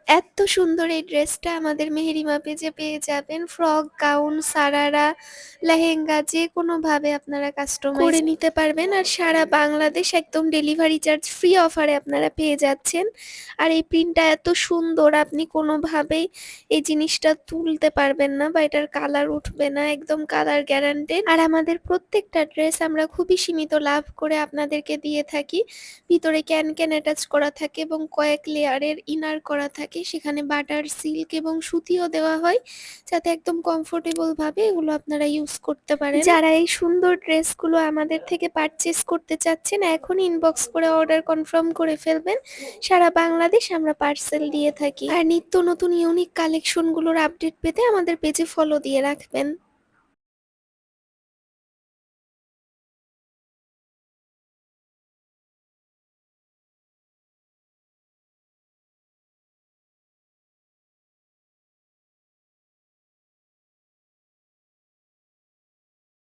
এত সুন্দর এই ড্রেসটা আমাদের মেহেরিমা পেজে পেয়ে যাবেন। ফ্রক, গাউন, সারারা, লেহেঙ্গা যেকোনোভাবে আপনারা কাস্টমাইজ করে নিতে পারবেন। আর সারা বাংলাদেশ একদম ডেলিভারি চার্জ ফ্রি অফারে আপনারা পেয়ে যাচ্ছেন। আর এই প্রিন্টটা এত সুন্দর, আপনি কোনোভাবেই এই জিনিসটা তুলতে পারবেন না বা এটার কালার উঠবে না, একদম কালার গ্যারান্টেড। আর আমাদের প্রত্যেকটা ড্রেস আমরা খুবই সীমিত লাভ করে আপনাদেরকে দিয়ে থাকি। ভিতরে ক্যান ক্যান অ্যাটাচ করা থাকে এবং কয়েক লেয়ারের ইনার করা থাকে, সেখানে বাটার সিল্ক এবং সুতিও দেওয়া হয়, যাতে একদম কমফোর্টেবল ভাবে এগুলো আপনারা ইউজ করতে পারেন। যারা এই সুন্দর ড্রেসগুলো আমাদের থেকে পারচেস করতে চাচ্ছেন, এখন ইনবক্স করে অর্ডার কনফার্ম করে ফেলবেন। সারা বাংলাদেশ আমরা পার্সেল দিয়ে থাকি। আর নিত্য নতুন ইউনিক কালেকশনগুলোর আপডেট পেতে আমাদের পেজে ফলো দিয়ে রাখবেন।